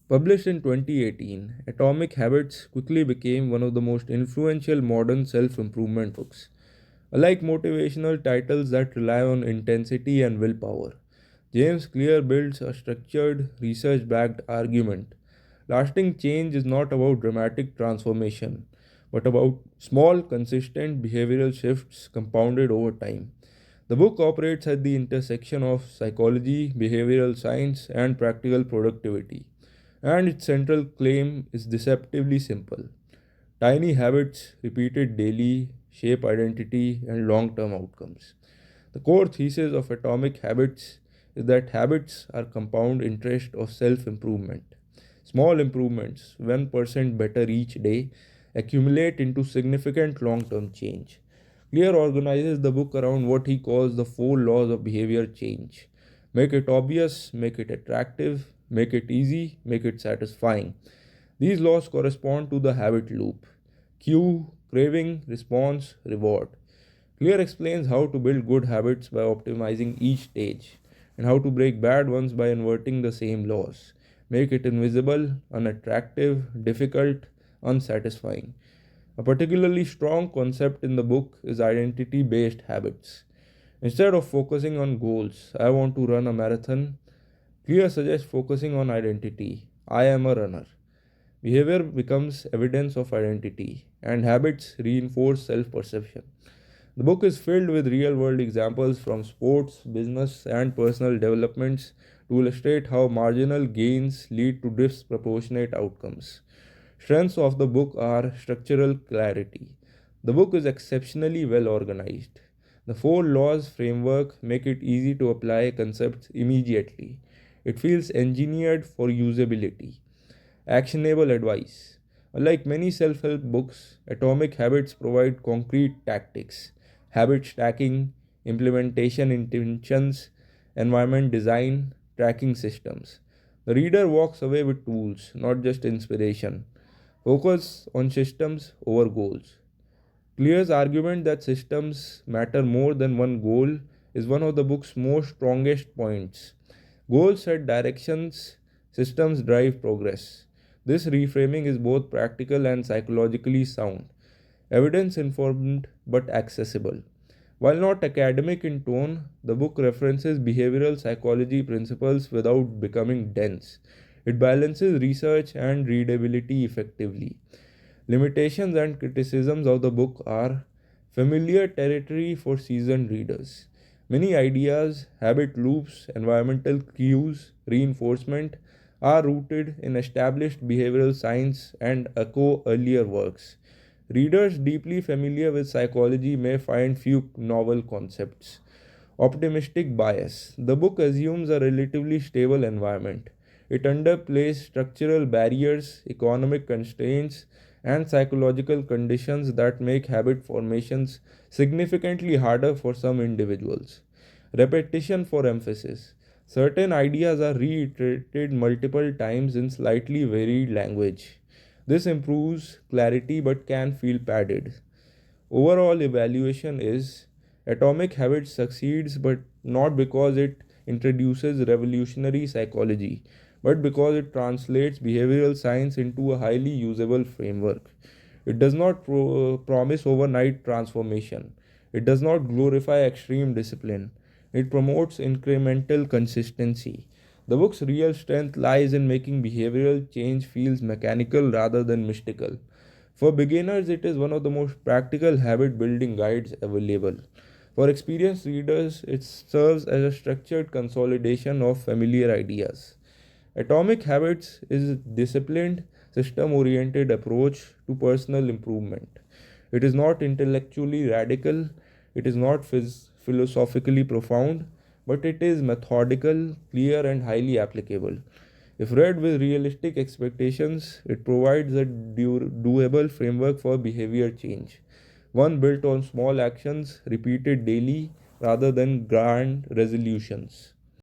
Published in 2018, Atomic Habits quickly became one of the most influential modern self improvement books. Unlike motivational titles that rely on intensity and willpower, James Clear builds a structured, research backed argument. Lasting change is not about dramatic transformation, but about small, consistent behavioral shifts compounded over time. The book operates at the intersection of psychology, behavioral science, and practical productivity, and its central claim is deceptively simple. Tiny habits repeated daily shape identity and long term outcomes. The core thesis of atomic habits is that habits are compound interest of self improvement. Small improvements, 1% better each day, accumulate into significant long term change. Clear organizes the book around what he calls the four laws of behavior change: make it obvious, make it attractive, make it easy, make it satisfying. These laws correspond to the habit loop: cue, craving, response, reward. Clear explains how to build good habits by optimizing each stage, and how to break bad ones by inverting the same laws. Make it invisible, unattractive, difficult, unsatisfying. A particularly strong concept in the book is identity based habits. Instead of focusing on goals, I want to run a marathon, Clear suggests focusing on identity. I am a runner. Behavior becomes evidence of identity, and habits reinforce self perception. The book is filled with real world examples from sports, business, and personal developments to illustrate how marginal gains lead to disproportionate outcomes. Strengths of the book are structural clarity. The book is exceptionally well organized. The four laws framework make it easy to apply concepts immediately. It feels engineered for usability. Actionable advice. Unlike many self help books, Atomic Habits provide concrete tactics: habit stacking, implementation intentions, environment design, tracking systems. The reader walks away with tools, not just inspiration. Focus on systems over goals. Clear's argument that systems matter more than one goal is one of the book's most strongest points. Goals set directions, systems drive progress. This reframing is both practical and psychologically sound, evidence informed but accessible. While not academic in tone, the book references behavioral psychology principles without becoming dense. It balances research and readability effectively. Limitations and criticisms of the book are familiar territory for seasoned readers. Many ideas, habit loops, environmental cues, reinforcement are rooted in established behavioral science and echo earlier works. Readers deeply familiar with psychology may find few novel concepts. Optimistic bias. The book assumes a relatively stable environment. It underplays structural barriers, economic constraints, and psychological conditions that make habit formations significantly harder for some individuals. Repetition for emphasis. Certain ideas are reiterated multiple times in slightly varied language. This improves clarity but can feel padded. Overall evaluation is Atomic Habits succeeds, but not because it introduces revolutionary psychology, but because it translates behavioral science into a highly usable framework. It does not promise overnight transformation. It does not glorify extreme discipline. It promotes incremental consistency. The book's real strength lies in making behavioral change feels mechanical rather than mystical. For beginners, it is one of the most practical habit building guides available. For experienced readers, it serves as a structured consolidation of familiar ideas. Atomic Habits is a disciplined, system oriented approach to personal improvement. It is not intellectually radical, it is not philosophically profound, but it is methodical, clear, and highly applicable. If read with realistic expectations, it provides a doable framework for behavior change, one built on small actions repeated daily rather than grand resolutions.